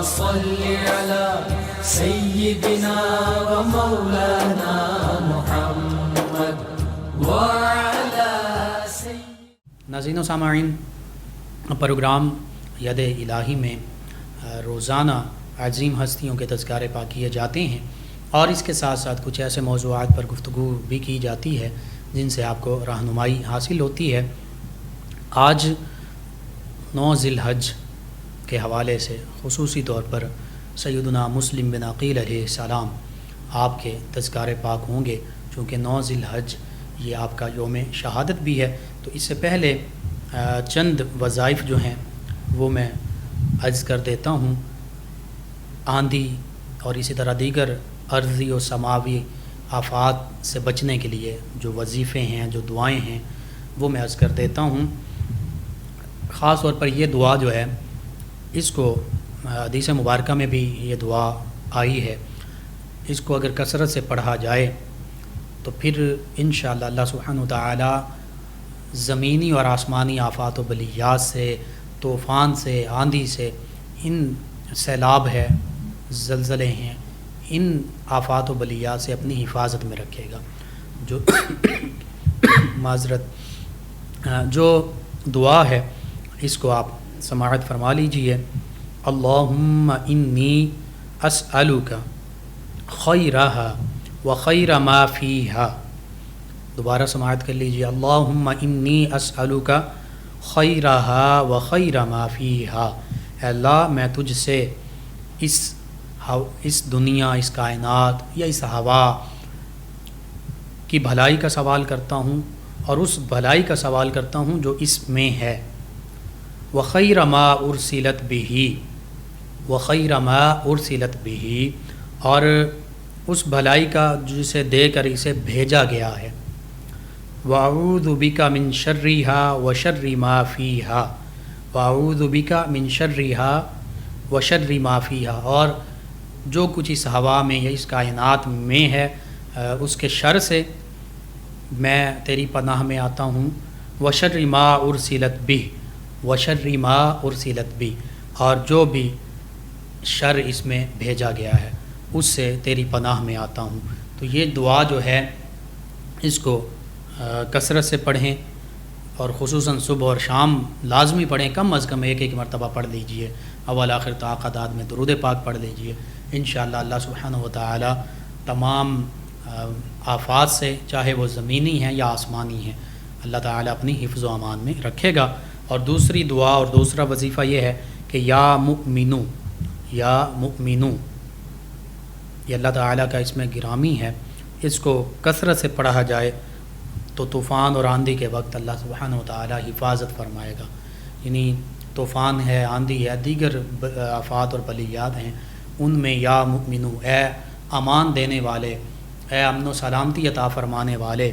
صل على سيدنا ومولانا محمد وعلى ناظرین و سامعین، پروگرام ید الہی میں روزانہ عظیم ہستیوں کے تذکارے پاک کیے جاتے ہیں، اور اس کے ساتھ ساتھ کچھ ایسے موضوعات پر گفتگو بھی کی جاتی ہے جن سے آپ کو رہنمائی حاصل ہوتی ہے۔ آج 9 ذی الحج کے حوالے سے خصوصی طور پر سیدنا مسلم بن عقیل علیہ السلام آپ کے تذکارے پاک ہوں گے، چونکہ 9 ذی الحج یہ آپ کا یوم شہادت بھی ہے۔ تو اس سے پہلے چند وظائف جو ہیں وہ میں عرض کر دیتا ہوں۔ آندھی اور اسی طرح دیگر ارضی و سماوی آفات سے بچنے کے لیے جو وظیفے ہیں، جو دعائیں ہیں، وہ میں عرض کر دیتا ہوں۔ خاص طور پر یہ دعا جو ہے، اس کو حدیث مبارکہ میں بھی یہ دعا آئی ہے، اس کو اگر کثرت سے پڑھا جائے تو پھر انشاءاللہ اللہ سبحانہ و تعالی زمینی اور آسمانی آفات و بلیات سے، طوفان سے، آندھی سے، ان سیلاب ہے، زلزلے ہیں، ان آفات و بلیات سے اپنی حفاظت میں رکھے گا۔ جو جو دعا ہے اس کو آپ سماعت فرما لیجئے۔ اللہم انی اسألک خیرہا وخیر ما فیہا۔ دوبارہ سماعت کر لیجئے۔ اللہم انی اسألک خیرہا وخیر ما فیہا۔ اے اللہ، میں تجھ سے اس دنیا، اس کائنات یا اس ہوا کی بھلائی کا سوال کرتا ہوں، اور اس بھلائی کا سوال کرتا ہوں جو اس میں ہے۔ وخیر ما ارسلت بہ، وخیر ما ارسلت بہ، اور اس بھلائی کا جسے دے کر اسے بھیجا گیا ہے۔ واعوذ بک من شرھا وشر ما فیھا، واعوذ بک من شرھا وشر ما فیھا، اور جو کچھ اس ہوا میں یا اس کائنات میں ہے اس کے شر سے میں تیری پناہ میں آتا ہوں۔ وشر ما ارسلت بہ، وشر ما ارسلت بہ، اور جو بھی شر اس میں بھیجا گیا ہے اس سے تیری پناہ میں آتا ہوں۔ تو یہ دعا جو ہے اس کو کثرت سے پڑھیں، اور خصوصاً صبح اور شام لازمی پڑھیں، کم از کم ایک مرتبہ پڑھ لیجئے۔ اول آخر تا عقدات میں درود پاک پڑھ لیجئے۔ انشاءاللہ اللہ سبحانہ و تعالی تمام آفات سے، چاہے وہ زمینی ہیں یا آسمانی ہیں، اللہ تعالی اپنی حفظ و امان میں رکھے گا۔ اور دوسری دعا اور دوسرا وظیفہ یہ ہے کہ یا مؤمنو، یا مؤمنو، یہ اللہ تعالیٰ کا اس میں گرامی ہے، اس کو کثرت سے پڑھا جائے تو طوفان اور آندھی کے وقت اللہ سبحانہ و تعالیٰ حفاظت فرمائے گا۔ یعنی طوفان ہے، آندھی ہے، دیگر آفات اور بلیات ہیں، ان میں یا مؤمنو، اے امان دینے والے، اے امن و سلامتی عطا فرمانے والے،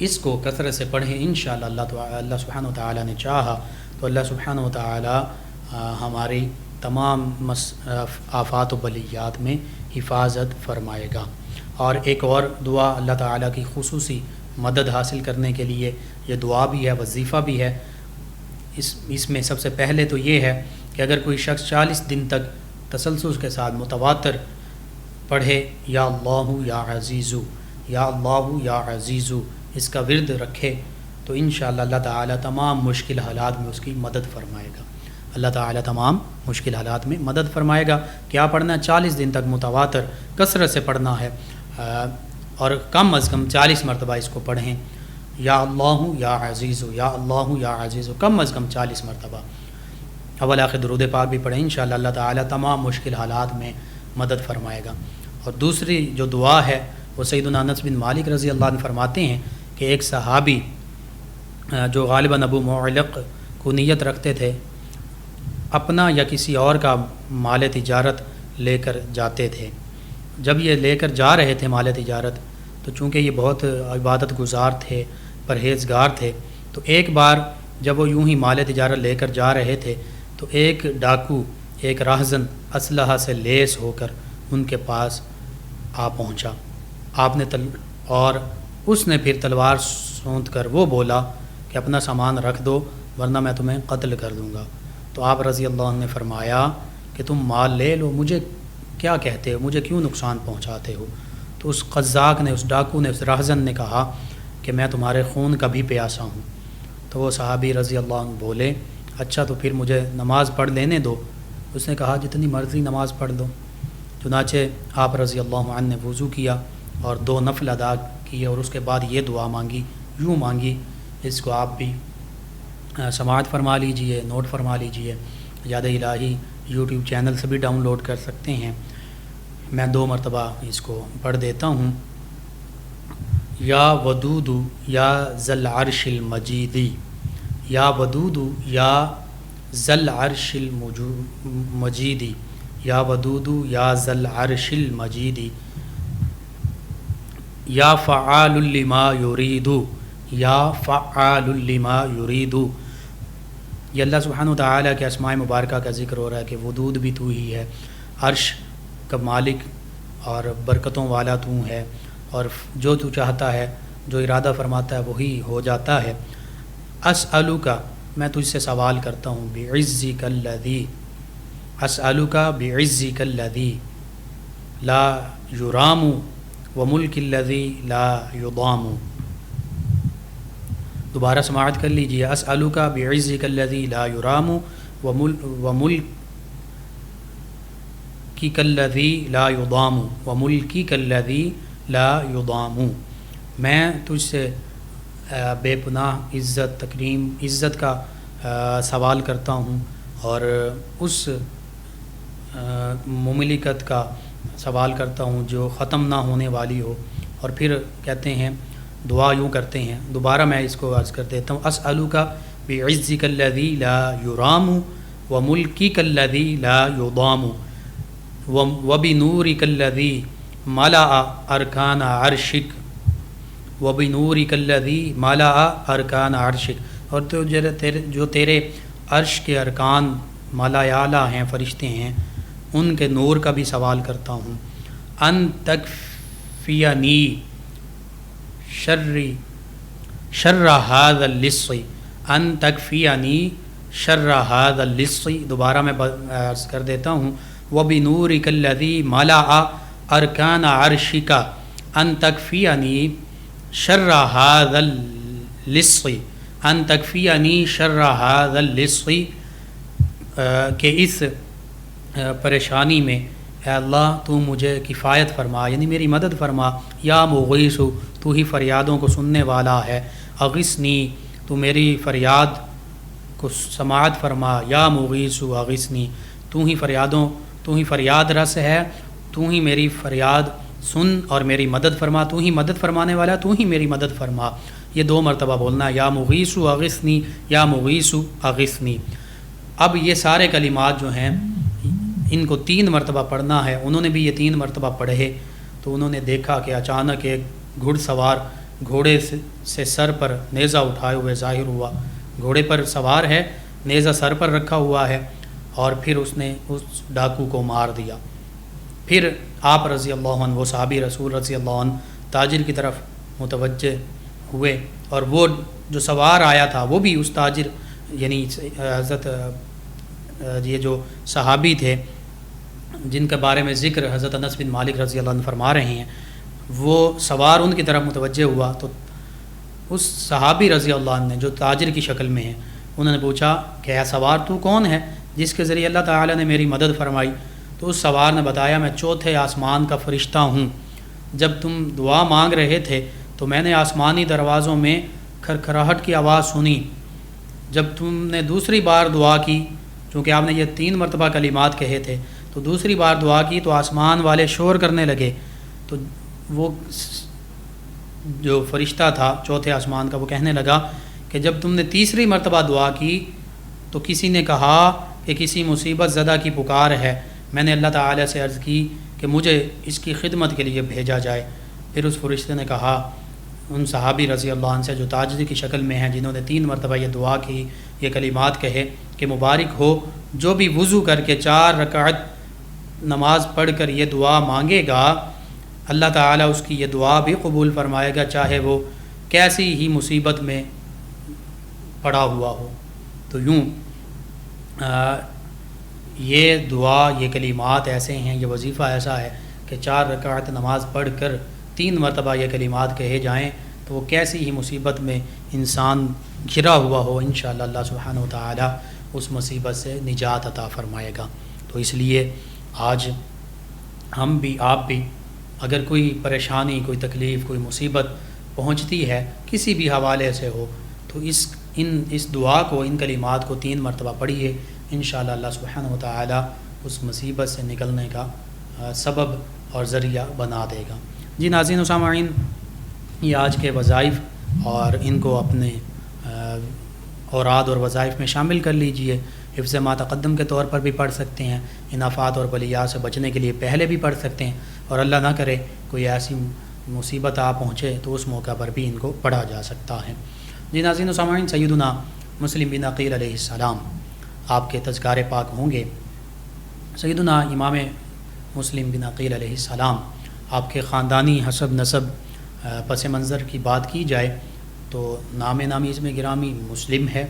اس کو کثرت سے پڑھیں۔ انشاءاللہ اللہ سبحانہ و تعالیٰ نے چاہا تو اللہ سبحانہ و تعالیٰ ہماری تمام آفات و بلیات میں حفاظت فرمائے گا۔ اور ایک اور دعا اللہ تعالیٰ کی خصوصی مدد حاصل کرنے کے لیے یہ دعا بھی ہے، وظیفہ بھی ہے۔ اس میں سب سے پہلے تو یہ ہے کہ اگر کوئی شخص 40 دن تک تسلسل کے ساتھ متواتر پڑھے یا اللہ یا عزیزو، یا اللہ یا عزیزو، اس کا ورد رکھے تو انشاءاللہ اللہ تعالیٰ تمام مشکل حالات میں اس کی مدد فرمائے گا۔ اللہ تعالیٰ تمام مشکل حالات میں مدد فرمائے گا۔ کیا پڑھنا ہے؟ 40 دن تک متواتر کثرت سے پڑھنا ہے، اور کم از کم 40 مرتبہ اس کو پڑھیں۔ یا اللہ یا عزیزو، یا اللہ یا عزیزو، کم از کم 40 مرتبہ۔ اول آخر درود پاک بھی پڑھیں، انشاءاللہ اللہ تعالیٰ تمام مشکل حالات میں مدد فرمائے گا۔ اور دوسری جو دعا ہے وہ سیدنا انس بن مالک رضی اللہ عنہ فرماتے ہیں کہ ایک صحابی جو غالباً ابو معلق کو نیت رکھتے تھے، اپنا یا کسی اور کا مال تجارت لے کر جاتے تھے۔ جب یہ لے کر جا رہے تھے مال تجارت، تو چونکہ یہ بہت عبادت گزار تھے، پرہیزگار تھے، تو ایک بار جب وہ یوں ہی مال تجارت لے کر جا رہے تھے تو ایک ڈاکو، ایک راہزن اسلحہ سے لیس ہو کر ان کے پاس آ پہنچا۔ آپ نے اور اس نے پھر تلوار سونت کر وہ بولا کہ اپنا سامان رکھ دو ورنہ میں تمہیں قتل کر دوں گا۔ تو آپ رضی اللہ عنہ نے فرمایا کہ تم مال لے لو، مجھے کیا کہتے ہو، مجھے کیوں نقصان پہنچاتے ہو؟ تو اس قزاق نے، اس ڈاکو نے، اس رہزن نے کہا کہ میں تمہارے خون کا بھی پیاسا ہوں۔ تو وہ صحابی رضی اللہ عنہ بولے اچھا تو پھر مجھے نماز پڑھ لینے دو۔ اس نے کہا جتنی مرضی نماز پڑھ لو۔ چنانچہ آپ رضی اللہ عنہ نے وضو کیا اور 2 نفل ادا کیے اور اس کے بعد یہ دعا مانگی، یوں مانگی، اس کو آپ بھی سماعت فرما لیجئے، نوٹ فرما لیجئے۔ یاد الہی یوٹیوب چینل سے بھی ڈاؤن لوڈ کر سکتے ہیں۔ میں 2 مرتبہ اس کو پڑھ دیتا ہوں۔ یا ودود یا ذل عرش المجیدی، یا ودود یا ذل عرش المجیدی، یا ودود یا ذل عرش المجیدی، یا فعال لما یرید، یا فعال لما یرید۔ یہ اللہ سبحانہ وتعالیٰ کے اسماء مبارکہ کا ذکر ہو رہا ہے کہ ودود بھی تو ہی ہے، عرش کا مالک اور برکتوں والا تو ہے، اور جو تو چاہتا ہے، جو ارادہ فرماتا ہے وہی ہو جاتا ہے۔ اسألک، میں تجھ سے سوال کرتا ہوں، بعزک الذی، اسألک بعزک الذی لا یرام وملک الذی لا یضام۔ دوبارہ سماعت کر لیجیے۔ اسألک بعزک الذی لا یرام وملکک الذی لا یضام، وملکک الذی لا یضام۔ میں تجھ سے بے پناہ عزت، تکریم، عزت کا سوال کرتا ہوں اور اس مملکت کا سوال کرتا ہوں جو ختم نہ ہونے والی ہو۔ اور پھر کہتے ہیں، دعا یوں کرتے ہیں، دوبارہ میں اس کو عرض کر دیتا ہوں۔ اسألک بعزک الذی لا یرام وملکک الذی لا یضام وبنورک الذی ملأ ارکان عرشک، وبنورک الذی ملأ ارکان عرشک، اور تو جو تیرے عرش کے ارکان مالا اعلیٰ ہیں، فرشتے ہیں، ان کے نور کا بھی سوال کرتا ہوں۔ ان تکفینی شر هذا اللص، ان تکفینی شر هذا اللص، دوبارہ میں عرض کر دیتا ہوں۔ وبنورک الذی ملأ ارکان عرشک ان تکفینی شر هذا اللص، ان تکفینی شر هذا اللص، کہ اس پریشانی میں اے اللہ تو مجھے کفایت فرما، یعنی میری مدد فرما۔ یا مغیث، تو ہی فریادوں کو سننے والا ہے۔ اغثنی، تو میری فریاد کو سماعت فرما۔ یا مغیث اغثنی، تو ہی فریاد رس ہے، تو ہی میری فریاد سن اور میری مدد فرما، تو ہی مدد فرمانے والا، تو ہی میری مدد فرما۔ یہ 2 مرتبہ بولنا ہے، یا مغیث اغثنی، یا مغیث اغثنی۔ اب یہ سارے کلمات جو ہیں ان کو 3 مرتبہ پڑھنا ہے۔ انہوں نے بھی یہ 3 مرتبہ پڑھے تو انہوں نے دیکھا کہ اچانک ایک گھڑ سوار گھوڑے سے سر پر نیزہ اٹھائے ہوئے ظاہر ہوا۔ گھوڑے پر سوار ہے، نیزہ سر پر رکھا ہوا ہے، اور پھر اس نے اس ڈاکو کو مار دیا۔ پھر آپ رضی اللہ عنہ، وہ صحابی رسول رضی اللہ عنہ، تاجر کی طرف متوجہ ہوئے، اور وہ جو سوار آیا تھا وہ بھی اس تاجر، یعنی حضرت یہ جو صحابی تھے جن کے بارے میں ذکر حضرت انس بن مالک رضی اللہ عنہ فرما رہے ہیں، وہ سوار ان کی طرف متوجہ ہوا تو اس صحابی رضی اللہ عنہ نے جو تاجر کی شکل میں ہیں، انہوں نے پوچھا کہ اے سوار تو کون ہے جس کے ذریعے اللہ تعالیٰ نے میری مدد فرمائی؟ تو اس سوار نے بتایا میں 4تھے آسمان کا فرشتہ ہوں، جب تم دعا مانگ رہے تھے تو میں نے آسمانی دروازوں میں کھرکھراہٹ کی آواز سنی۔ جب تم نے دوسری بار دعا کی، چونکہ آپ نے یہ 3 مرتبہ کلمات کہے تھے، تو دوسری بار دعا کی تو آسمان والے شور کرنے لگے، تو وہ جو فرشتہ تھا 4تھے آسمان کا وہ کہنے لگا کہ جب تم نے تیسری مرتبہ دعا کی تو کسی نے کہا کہ کسی مصیبت زدہ کی پکار ہے، میں نے اللہ تعالیٰ سے عرض کی کہ مجھے اس کی خدمت کے لیے بھیجا جائے۔ پھر اس فرشتے نے کہا ان صحابی رضی اللہ عنہ سے جو تاجر کی شکل میں ہیں، جنہوں نے 3 مرتبہ یہ دعا کی، یہ کلمات کہے کہ مبارک ہو جو بھی وضو کر کے 4 رکعت نماز پڑھ کر یہ دعا مانگے گا، اللہ تعالیٰ اس کی یہ دعا بھی قبول فرمائے گا، چاہے وہ کیسی ہی مصیبت میں پڑا ہوا ہو۔ تو یوں یہ دعا، یہ کلمات ایسے ہیں، یہ وظیفہ ایسا ہے کہ 4 رکعت نماز پڑھ کر 3 مرتبہ یہ کلمات کہے جائیں تو وہ کیسی ہی مصیبت میں انسان گھرا ہوا ہو، انشاءاللہ اللہ سبحانہ و تعالی اس مصیبت سے نجات عطا فرمائے گا۔ تو اس لیے آج ہم بھی، آپ بھی، اگر کوئی پریشانی، کوئی تکلیف، کوئی مصیبت پہنچتی ہے کسی بھی حوالے سے ہو تو اس دعا کو، ان کلمات کو 3 مرتبہ پڑھیے، انشاءاللہ اللہ سبحانہ و تعالی اس مصیبت سے نکلنے کا سبب اور ذریعہ بنا دے گا۔ جی ناظرین و سامعین، یہ آج کے وظائف اور ان کو اپنے اوراد اور وظائف میں شامل کر لیجئے۔ حفظ ما تقدم کے طور پر بھی پڑھ سکتے ہیں، ان آفات اور بلیات سے بچنے کے لیے پہلے بھی پڑھ سکتے ہیں، اور اللہ نہ کرے کوئی ایسی مصیبت آ پہنچے تو اس موقع پر بھی ان کو پڑھا جا سکتا ہے۔ جی ناظرین و سامعین، سیدنا مسلم بن عقیل علیہ السلام آپ کے تذکار پاک ہوں گے۔ سیدنا امام مسلم بن عقیل علیہ السلام، آپ کے خاندانی حسب نسب پس منظر کی بات کی جائے تو نام نامی اس میں گرامی مسلم ہے،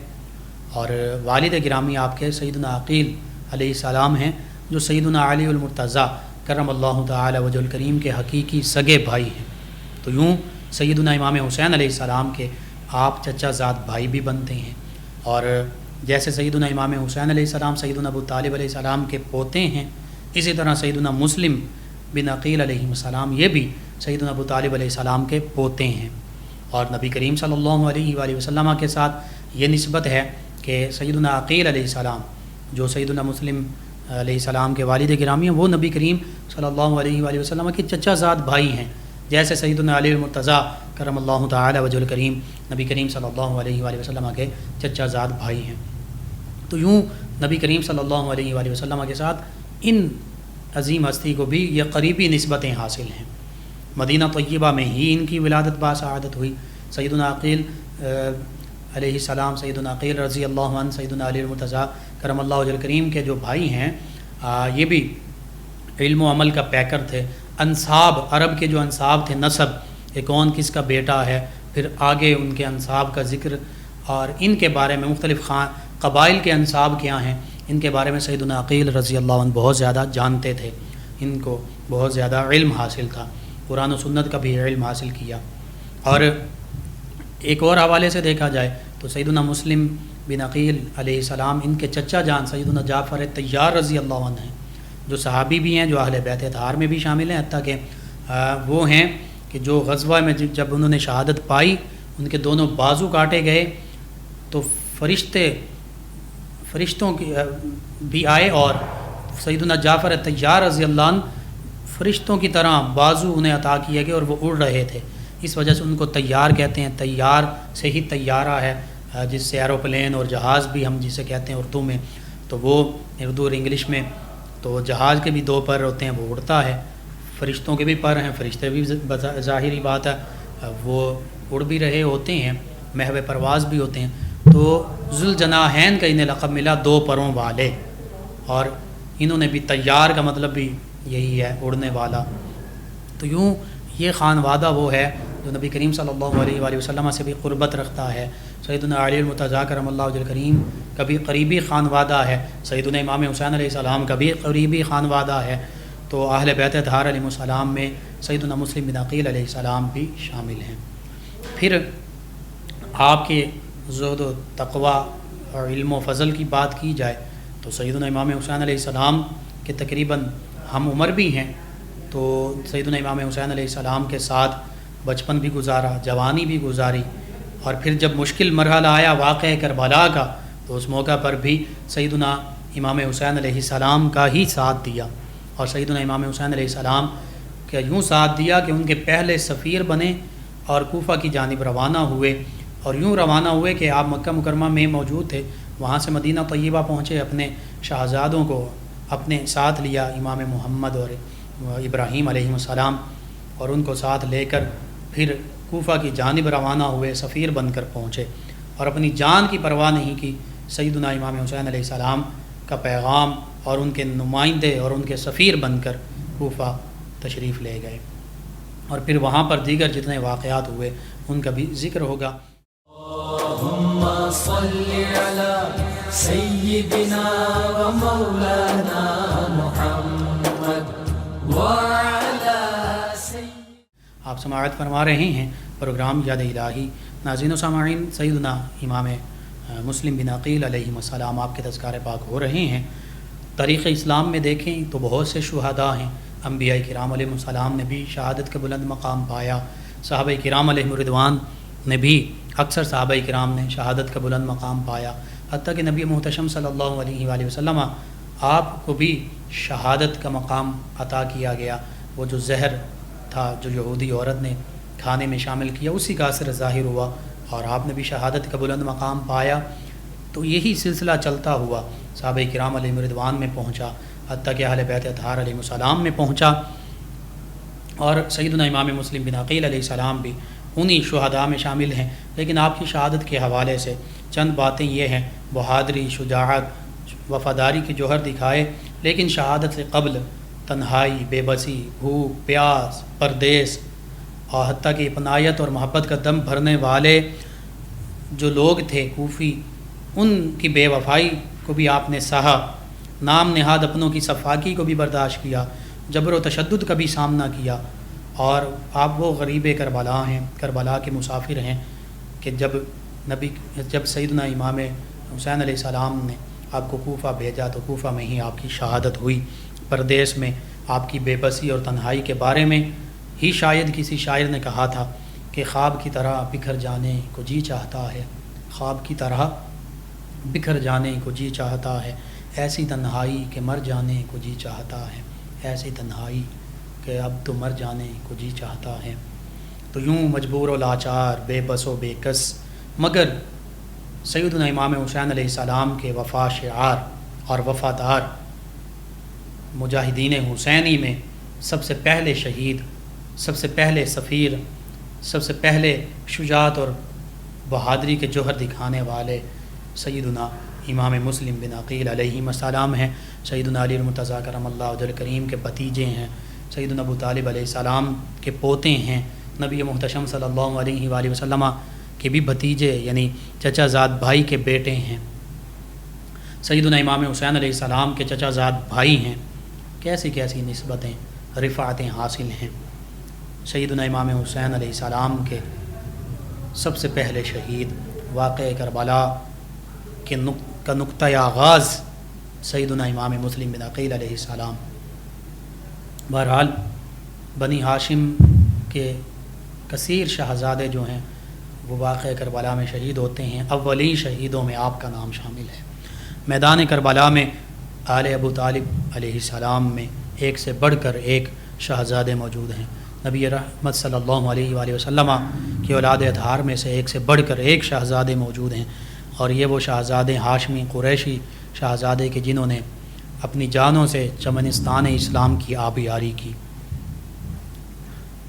اور والد گرامی آپ کے سیدنا عقیل علیہ السلام ہیں، جو سیدنا علی المرتضیٰ کرم اللہ تعالی وجہ الکریم کے حقیقی سگے بھائی ہیں۔ تو یوں سیدنا امام حسین علیہ السلام کے آپ چچا زاد بھائی بھی بنتے ہیں، اور جیسے سیدنا امام حسین علیہ السلام سیدنا ابو طالب علیہ السلام کے پوتے ہیں، اسی طرح سیدنا مسلم بن عقیل علیہ السلام یہ بھی سیدنا ابو طالب علیہ السلام کے پوتے ہیں، اور نبی کریم صلی اللہ علیہ وآلہ وسلم کے ساتھ یہ نسبت ہے کہ سیدنا عقیل علیہ السلام جو سیدنا مسلم علیہ السلام کے والد گرامی ہیں، وہ نبی کریم صلی اللہ علیہ وآلہ وسلم کے چچا زاد بھائی ہیں، جیسے سیدنا علی المرتضیٰ کرم اللہ تعالی وجہ الکریم نبی کریم صلی اللہ علیہ وآلہ وسلم کے چچا زاد بھائی ہیں۔ تو یوں نبی کریم صلی اللہ علیہ وآلہ وسلم کے ساتھ ان عظیم ہستی کو بھی یہ قریبی نسبتیں حاصل ہیں۔ مدینہ طیبہ میں ہی ان کی ولادت باسعادت ہوئی۔ سیدنا عقیل علیہ السلام، سیدنا عقیل رضی اللہ عنہ، سیدنا علی المرتضیٰ کرم اللہ وجہ الکریم کے جو بھائی ہیں، یہ بھی علم و عمل کا پیکر تھے۔ انصاب، عرب کے جو انصاب تھے، نسب کہ کون کس کا بیٹا ہے، پھر آگے ان کے انصاب کا ذکر، اور ان کے بارے میں مختلف قبائل کے انصاب کیا ہیں، ان کے بارے میں سیدنا عقیل رضی اللہ عنہ بہت زیادہ جانتے تھے، ان کو بہت زیادہ علم حاصل تھا، قرآن و سنت کا بھی علم حاصل کیا۔ اور ایک اور حوالے سے دیکھا جائے تو سیدنا مسلم بن عقیل علیہ السلام، ان کے چچا جان سیدنا جعفر طیار رضی اللہ عنہ ہیں، جو صحابی بھی ہیں، جو اہل بیت اطہار میں بھی شامل ہیں، حتیٰ کہ وہ ہیں کہ جو غزوہ میں جب انہوں نے شہادت پائی، ان کے دونوں بازو کاٹے گئے تو فرشتوں کی بھی آئے، اور سیدنا جعفر طیار رضی اللہ عنہ فرشتوں کی طرح بازو انہیں عطا کیے گئے اور وہ اڑ رہے تھے، اس وجہ سے ان کو طیار کہتے ہیں۔ طیار سے ہی طیارہ ہے، جس سے ایروپلین اور جہاز بھی ہم جسے کہتے ہیں اردو میں، تو وہ اردو اور انگلش میں تو جہاز کے بھی 2 پر ہوتے ہیں، وہ اڑتا ہے، فرشتوں کے بھی پر ہیں، فرشتے بھی ظاہری بات ہے وہ اڑ بھی رہے ہوتے ہیں، محو پرواز بھی ہوتے ہیں۔ تو ذوالجناحین کا انہیں لقب ملا، 2 پروں والے، اور انہوں نے بھی طیار کا مطلب بھی یہی ہے، اڑنے والا۔ تو یوں یہ خانوادہ وہ ہے جو نبی کریم صلی اللہ علیہ وآلہ وسلم سے بھی قربت رکھتا ہے۔ سیدنا علی المرتضیٰ کرم اللہ وجہ الکریم کا بھی قریبی خانوادہ ہے، سیدنا امام حسین علیہ السلام کا بھی قریبی خانوادہ ہے۔ تو اہل بیت اطہار علیہ السلام میں سیدنا مسلم بن عقیل علیہ السلام بھی شامل ہیں۔ پھر آپ کے زہد و تقوی اور علم و فضل کی بات کی جائے تو سیدنا امام حسین علیہ السلام کے تقریباً ہم عمر بھی ہیں، تو سیدنا امام حسین علیہ السلام کے ساتھ بچپن بھی گزارا، جوانی بھی گزاری، اور پھر جب مشکل مرحلہ آیا واقعہ کربلا کا تو اس موقع پر بھی سیدنا امام حسین علیہ السلام کا ہی ساتھ دیا، اور سیدنا امام حسین علیہ السلام کا یوں ساتھ دیا کہ ان کے پہلے سفیر بنے اور کوفہ کی جانب روانہ ہوئے، اور یوں روانہ ہوئے کہ آپ مکہ مکرمہ میں موجود تھے، وہاں سے مدینہ طیبہ پہنچے، اپنے شہزادوں کو اپنے ساتھ لیا، امام محمد اور ابراہیم علیہ السلام، اور ان کو ساتھ لے کر پھر کوفہ کی جانب روانہ ہوئے، سفیر بن کر پہنچے، اور اپنی جان کی پرواہ نہیں کی، سیدنا امام حسین علیہ السلام کا پیغام اور ان کے نمائندے اور ان کے سفیر بن کر کوفہ تشریف لے گئے، اور پھر وہاں پر دیگر جتنے واقعات ہوئے ان کا بھی ذکر ہوگا۔ اللہم صلی علی سيدنا ومولانا محمد وعلى آپ سماعت فرما رہے ہیں پروگرام یاد الہی. ناظرین و سامعین، سیدنا امام مسلم بن عقیل علیہ السلام آپ کے تذکار پاک ہو رہے ہیں. تاریخ اسلام میں دیکھیں تو بہت سے شہداء ہیں. انبیاء کرام علیہ السلام نے بھی شہادت کا بلند مقام پایا. صحابہ کرام علیہ رضوان نے بھی، اکثر صحابہ کرام نے شہادت کا بلند مقام پایا. حتیٰ کہ نبی محتشم صلی اللہ علیہ وآلہ وسلم آپ کو بھی شہادت کا مقام عطا کیا گیا. وہ جو زہر تھا جو یہودی عورت نے کھانے میں شامل کیا، اسی کا اثر ظاہر ہوا اور آپ نے بھی شہادت کا بلند مقام پایا. تو یہی سلسلہ چلتا ہوا صحابہ کرام علیہ رضوان میں پہنچا، حتیٰ کہ اہل بیت اطہار علیہ السلام میں پہنچا. اور سیدنا امام مسلم بن عقیل علیہ السلام بھی انہی شہداء میں شامل ہیں. لیکن آپ کی شہادت کے حوالے سے چند باتیں یہ ہیں: بہادری، شجاعت، وفاداری کے جوہر دکھائے، لیکن شہادت سے قبل تنہائی، بے بسی، بھوک، پیاس، پردیس اور حتیٰ کہ اپنائیت اور محبت کا دم بھرنے والے جو لوگ تھے کوفی، ان کی بے وفائی کو بھی آپ نے سہا. نام نہاد اپنوں کی صفاکی کو بھی برداشت کیا، جبر و تشدد کا بھی سامنا کیا. اور آپ وہ غریب کربلا ہیں، کربلا کے مسافر ہیں کہ جب سیدنا امام حسین علیہ السلام نے آپ کو کوفہ بھیجا تو کوفہ میں ہی آپ کی شہادت ہوئی. پردیس میں آپ کی بے بسی اور تنہائی کے بارے میں ہی شاید کسی شاعر نے کہا تھا کہ خواب کی طرح بکھر جانے کو جی چاہتا ہے، خواب کی طرح بکھر جانے کو جی چاہتا ہے، ایسی تنہائی کہ مر جانے کو جی چاہتا ہے، ایسی تنہائی کہ اب تو مر جانے کو جی چاہتا ہے. تو یوں مجبور و لاچار، بے بس و بے کس، مگر سیدنا امام حسین علیہ السلام کے وفا شعار اور وفادار مجاہدین حسینی میں سب سے پہلے شہید، سب سے پہلے سفیر، سب سے پہلے شجاعت اور بہادری کے جوہر دکھانے والے سیدنا امام مسلم بن عقیل علیہ السلام ہیں. سیدنا علی المرتضیٰ کرم اللہ وجہ الکریم کے بھتیجے ہیں، سیدنا ابو طالب علیہ السلام کے پوتے ہیں، نبی محتشم صلی اللہ علیہ وآلہ وسلم کے بھی بھتیجے یعنی چچا زاد بھائی کے بیٹے ہیں. سیدنا امام حسین علیہ السلام کے چچا زاد بھائی ہیں. کیسی کیسی نسبتیں، رفعتیں حاصل ہیں. سیدنا امام حسین علیہ السلام کے سب سے پہلے شہید، واقعہ کربلا کا نقطہ آغاز سیدنا امام مسلم بن عقیل علیہ السلام. بہرحال بنی ہاشم کے کثیر شہزادے جو ہیں وہ واقعہ کربلا میں شہید ہوتے ہیں. اولین شہیدوں میں آپ کا نام شامل ہے. میدان کربلا میں آل ابو طالب علیہ السلام میں ایک سے بڑھ کر ایک شہزادے موجود ہیں. نبی رحمت صلی اللہ علیہ وآلہ وسلم کی اولاد اطہار میں سے ایک سے بڑھ کر ایک شہزادے موجود ہیں، اور یہ وہ شہزادے ہاشمی قریشی شہزادے کے جنہوں نے اپنی جانوں سے چمنستان اسلام کی آبیاری کی.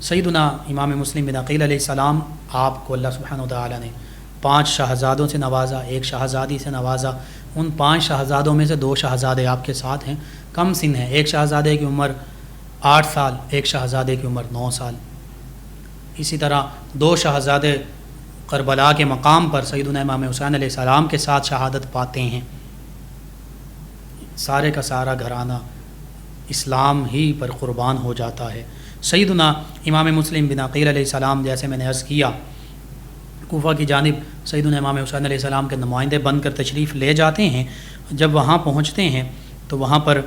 سیدنا امام مسلم بن عقیل علیہ السلام آپ کو اللہ سبحانہ وتعالی نے 5 شہزادوں سے نوازا، ایک شہزادی سے نوازا. ان 5 شہزادوں میں سے 2 شہزادے آپ کے ساتھ ہیں، کم سن ہیں. ایک شہزادے کی عمر 8 سال، ایک شہزادے کی عمر 9 سال. اسی طرح 2 شہزادے کربلا کے مقام پر سیدنا امام حسین علیہ السلام کے ساتھ شہادت پاتے ہیں. سارے کا سارا گھرانہ اسلام ہی پر قربان ہو جاتا ہے. سیدنا امام مسلم بن عقیل علیہ السلام، جیسے میں نے عرض کیا، کوفہ کی جانب سیدنا امام حسین علیہ السلام کے نمائندے بن کر تشریف لے جاتے ہیں. جب وہاں پہنچتے ہیں تو وہاں پر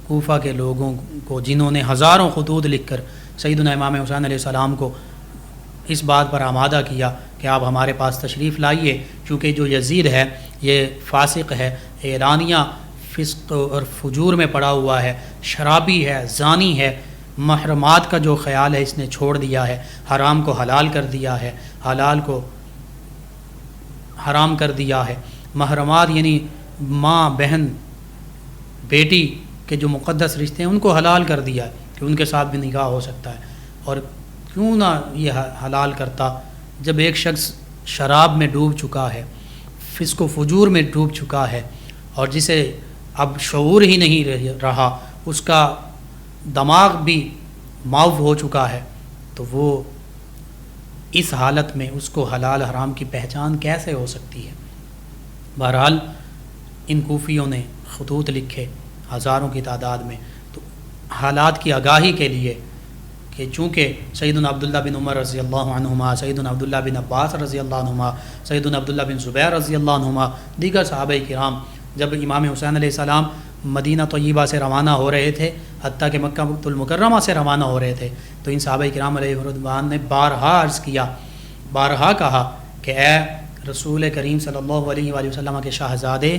کوفہ کے لوگوں کو، جنہوں نے ہزاروں خطوط لکھ کر سیدنا امام حسین علیہ السلام کو اس بات پر آمادہ کیا کہ آپ ہمارے پاس تشریف لائیے، چونکہ جو یزید ہے یہ فاسق ہے، اعلانیہ فسق اور فجور میں پڑا ہوا ہے، شرابی ہے، زانی ہے، محرمات کا جو خیال ہے اس نے چھوڑ دیا ہے، حرام کو حلال کر دیا ہے، حلال کو حرام کر دیا ہے. محرمات یعنی ماں، بہن، بیٹی کے جو مقدس رشتے ہیں ان کو حلال کر دیا ہے کہ ان کے ساتھ بھی نکاح ہو سکتا ہے. اور کیوں نہ یہ حلال کرتا جب ایک شخص شراب میں ڈوب چکا ہے، فسق و فجور میں ڈوب چکا ہے، اور جسے اب شعور ہی نہیں رہا، اس کا دماغ بھی معاف ہو چکا ہے، تو وہ اس حالت میں اس کو حلال حرام کی پہچان کیسے ہو سکتی ہے؟ بہرحال ان کوفیوں نے خطوط لکھے ہزاروں کی تعداد میں، تو حالات کی آگاہی کے لیے کہ چونکہ سیدنا عبداللہ بن عمر رضی اللہ عنہما، سیدنا عبداللہ بن عباس رضی اللہ عنہما، سیدنا عبداللہ بن زبیر رضی اللہ عنہما، دیگر صحابہ کرام جب امام حسین علیہ السلام مدینہ طیبہ سے روانہ ہو رہے تھے، حتیٰ کہ مکہ المکرمہ سے روانہ ہو رہے تھے، تو ان صحابہ کرام علیہ رضوان نے بارہا عرض کیا، بارہا کہا کہ اے رسول کریم صلی اللہ علیہ وآلہ وسلم کے شاہزادے،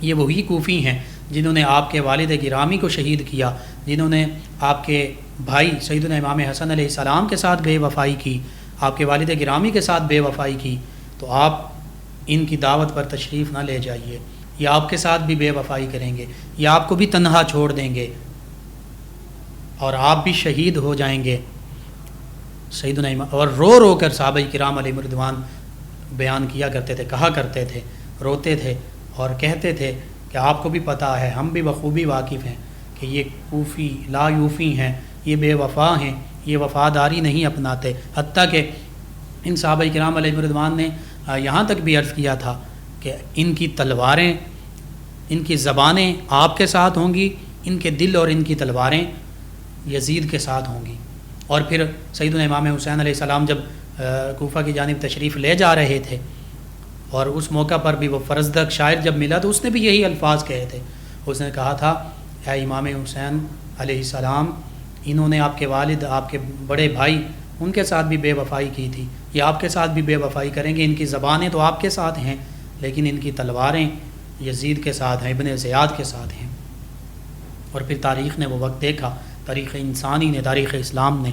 یہ وہی کوفی ہیں جنہوں نے آپ کے والد گرامی کو شہید کیا، جنہوں نے آپ کے بھائی سیدنا امام حسن علیہ السلام کے ساتھ بے وفائی کی، آپ کے والد گرامی کے ساتھ بے وفائی کی، تو آپ ان کی دعوت پر تشریف نہ لے جائیے، یہ آپ کے ساتھ بھی بے وفائی کریں گے، یہ آپ کو بھی تنہا چھوڑ دیں گے اور آپ بھی شہید ہو جائیں گے۔ سیدنا امام اور رو رو کر صحابہ کرام علیہ رضوان بیان کیا کرتے تھے، کہا کرتے تھے، روتے تھے اور کہتے تھے کہ آپ کو بھی پتہ ہے، ہم بھی بخوبی واقف ہیں کہ یہ کوفی لا یوفی ہیں، یہ بے وفا ہیں، یہ وفاداری نہیں اپناتے، حتیٰ کہ ان صحابہ کرام علیہ رضوان نے یہاں تک بھی عرض کیا تھا کہ ان کی تلواریں، ان کی زبانیں آپ کے ساتھ ہوں گی، ان کے دل اور ان کی تلواریں یزید کے ساتھ ہوں گی۔ اور پھر سیدنا امام حسین علیہ السلام جب کوفہ کی جانب تشریف لے جا رہے تھے، اور اس موقع پر بھی وہ فرزدق شاعر جب ملا تو اس نے بھی یہی الفاظ کہے تھے، اس نے کہا تھا اے امام حسین علیہ السلام، انہوں نے آپ کے والد، آپ کے بڑے بھائی، ان کے ساتھ بھی بے وفائی کی تھی، یہ آپ کے ساتھ بھی بے وفائی کریں گے، ان کی زبانیں تو آپ کے ساتھ ہیں لیکن ان کی تلواریں یزید کے ساتھ ہیں، ابن زیاد کے ساتھ ہیں۔ اور پھر تاریخ نے وہ وقت دیکھا، تاریخ انسانی نے، تاریخ اسلام نے،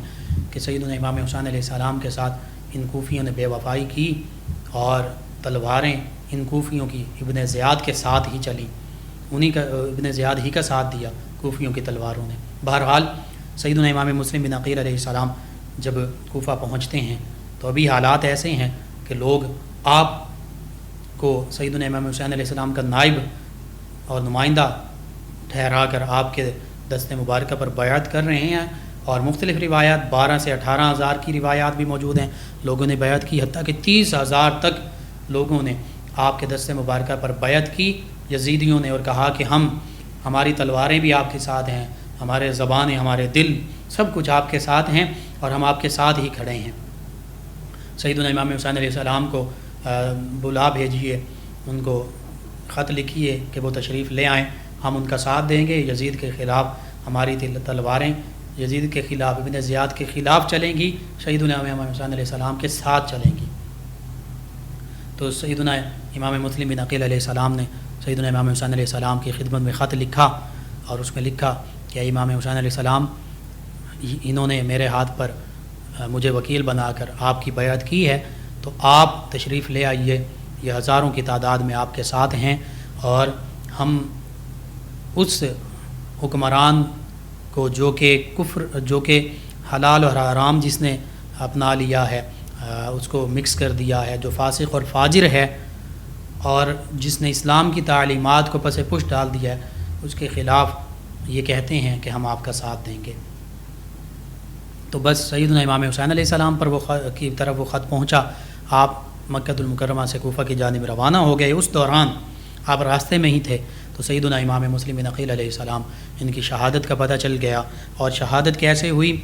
کہ سیدنا امام حسین علیہ السلام کے ساتھ ان کوفیوں نے بے وفائی کی اور تلواریں ان کوفیوں کی ابن زیاد کے ساتھ ہی چلی، انہی کا ابن زیاد ہی کا ساتھ دیا کوفیوں کی تلواروں نے۔ بہرحال سیدنا امام مسلم بن عقیل علیہ السلام جب کوفہ پہنچتے ہیں تو ابھی حالات ایسے ہیں کہ لوگ آپ کو سیدنا امام حسین علیہ السلام کا نائب اور نمائندہ ٹھہرا کر آپ کے دست مبارکہ پر بیعت کر رہے ہیں، اور مختلف روایات 12 سے 18 ہزار کی روایات بھی موجود ہیں، لوگوں نے بیعت کی، حتیٰ کہ 30 ہزار تک لوگوں نے آپ کے دست مبارکہ پر بیعت کی یزیدیوں نے، اور کہا کہ ہماری تلواریں بھی آپ کے ساتھ ہیں، ہمارے زبانیں، ہمارے دل، سب کچھ آپ کے ساتھ ہیں اور ہم آپ کے ساتھ ہی کھڑے ہیں۔ سیدنا امام حسین علیہ السلام کو بلا بھیجیے، ان کو خط لکھیے کہ وہ تشریف لے آئیں، ہم ان کا ساتھ دیں گے، یزید کے خلاف ہماری تلواریں یزید کے خلاف، ابن زیاد کے خلاف چلیں گی، سیدنا امام حسین علیہ السلام کے ساتھ چلیں گی۔ تو سیدنا امام مسلم بن عقیل علیہ السلام نے سیدنا امام حسین علیہ السلام کی خدمت میں خط لکھا، اور اس میں لکھا کہ امام حسین علیہ السلام، انہوں نے میرے ہاتھ پر مجھے وکیل بنا کر آپ کی بیعت کی ہے، تو آپ تشریف لے آئیے، یہ ہزاروں کی تعداد میں آپ کے ساتھ ہیں، اور ہم اس حکمران کو جو کہ حلال اور حرام جس نے اپنا لیا ہے، اس کو مکس کر دیا ہے، جو فاسق اور فاجر ہے، اور جس نے اسلام کی تعلیمات کو پس پش ڈال دیا ہے، اس کے خلاف یہ کہتے ہیں کہ ہم آپ کا ساتھ دیں گے۔ تو بس سیدنا امام حسین علیہ السلام پر کی طرف وہ خط پہنچا، آپ مکہ المکرمہ سے کوفہ کی جانب روانہ ہو گئے، اس دوران آپ راستے میں ہی تھے تو سیدنا امام مسلم بن عقیل علیہ السلام ان کی شہادت کا پتہ چل گیا۔ اور شہادت کیسے ہوئی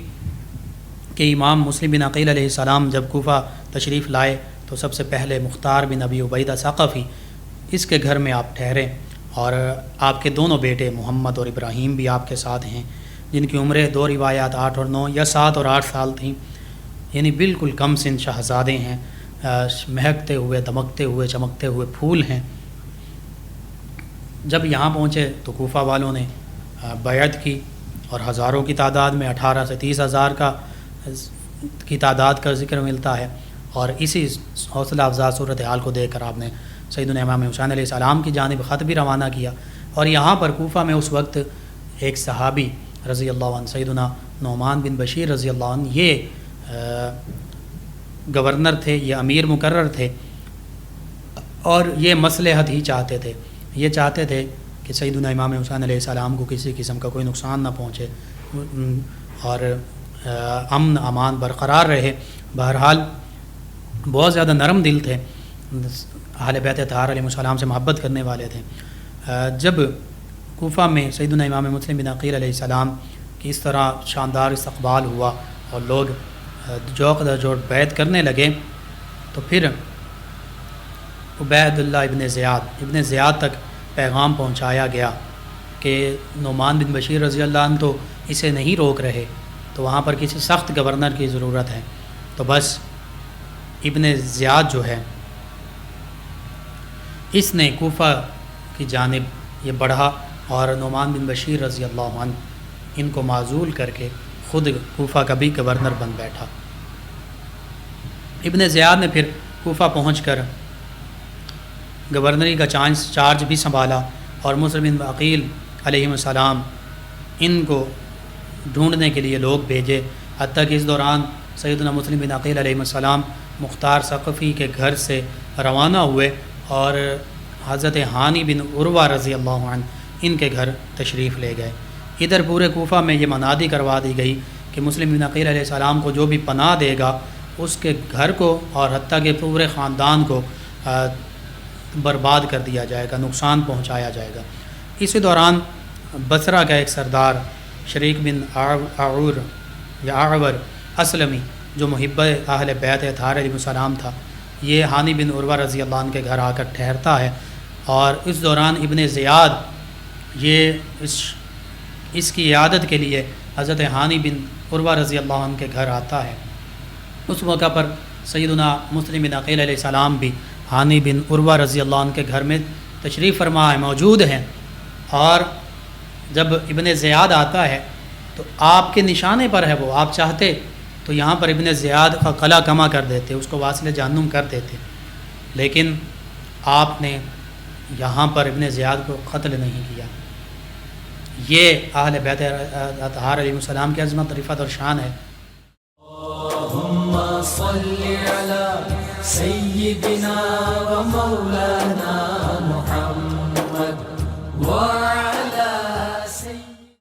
کہ امام مسلم بن عقیل علیہ السلام جب کوفہ تشریف لائے تو سب سے پہلے مختار بن ابی عبیدہ ثقفی اس کے گھر میں آپ ٹھہرے، اور آپ کے دونوں بیٹے محمد اور ابراہیم بھی آپ کے ساتھ ہیں، جن کی عمریں 2 روایات 8 اور 9 یا 7 اور 8 سال تھیں، یعنی بالکل کم سن شہزادے ہیں، مہکتے ہوئے، دمکتے ہوئے، چمکتے ہوئے پھول ہیں۔ جب یہاں پہنچے تو کوفہ والوں نے بیعت کی، اور ہزاروں کی تعداد میں 18 سے 30 ہزار کی تعداد کا ذکر ملتا ہے، اور اسی حوصلہ افزا صورتحال کو دیکھ کر آپ نے سیدنا امام حسین علیہ السلام کی جانب خط بھی روانہ کیا۔ اور یہاں پر کوفہ میں اس وقت ایک صحابی رضی اللہ عنہ، سیدنا نعمان بن بشیر رضی اللہ عنہ، یہ گورنر تھے، یہ امیر مقرر تھے، اور یہ مصلحت ہی چاہتے تھے، یہ چاہتے تھے کہ سیدنا امام حسین علیہ السلام کو کسی قسم کا کوئی نقصان نہ پہنچے اور امن امان برقرار رہے۔ بہرحال بہت زیادہ نرم دل تھے، اہل بیت اطہار علیہ السلام سے محبت کرنے والے تھے، جب کوفہ میں سیدنا امام مسلم بن عقیل علیہ السلام کی اس طرح شاندار استقبال ہوا اور لوگ جوق در جوڑ بیعت کرنے لگے، تو پھر عبید اللہ ابن زیاد تک پیغام پہنچایا گیا کہ نعمان بن بشیر رضی اللہ عنہ تو اسے نہیں روک رہے، تو وہاں پر کسی سخت گورنر کی ضرورت ہے۔ تو بس ابن زیاد جو ہے اس نے کوفہ کی جانب یہ بڑھا اور نعمان بن بشیر رضی اللہ عنہ ان کو معزول کر کے خود کوفہ کا بھی گورنر بن بیٹھا۔ ابن زیاد نے پھر کوفہ پہنچ کر گورنری کا چارج بھی سنبھالا اور مسلم بن عقیل علیہ السلام ان کو ڈھونڈنے کے لیے لوگ بھیجے، حتیٰ کہ اس دوران سیدنا مسلم بن عقیل علیہ السلام مختار ثقفی کے گھر سے روانہ ہوئے اور حضرت ہانی بن عروہ رضی اللہ عنہ ان کے گھر تشریف لے گئے۔ ادھر پورے کوفہ میں یہ منادی کروا دی گئی کہ مسلم بن عقیل علیہ السلام کو جو بھی پناہ دے گا اس کے گھر کو اور حتیٰ کہ پورے خاندان کو برباد کر دیا جائے گا، نقصان پہنچایا جائے گا۔ اسی دوران بصرہ کا ایک سردار شریک بن اعور اسلمی جو محب اہل بیت اطہار علیہ السلام تھا، یہ ہانی بن عروہ رضی اللہ عنہ کے گھر آ کر ٹھہرتا ہے، اور اس دوران ابن زیاد یہ اس کی عیادت کے لیے حضرت ہانی بن عروہ رضی اللہ عنہ کے گھر آتا ہے۔ اس موقع پر سیدنا مسلم بن عقیل علیہ السلام بھی ہانی بن عروہ رضی اللہ عنہ کے گھر میں تشریف فرما ہے، موجود ہیں، اور جب ابن زیاد آتا ہے تو آپ کے نشانے پر ہے، وہ آپ چاہتے تو یہاں پر ابن زیاد کا قلع کما کر دیتے، اس کو واصل جہنم کر دیتے، لیکن آپ نے یہاں پر ابن زیاد کو قتل نہیں کیا۔ یہ اہل بیت اطہار علیہ السلام کی عظمت، رفعت اور شان ہے۔ اللهم صل على سيدنا ومولانا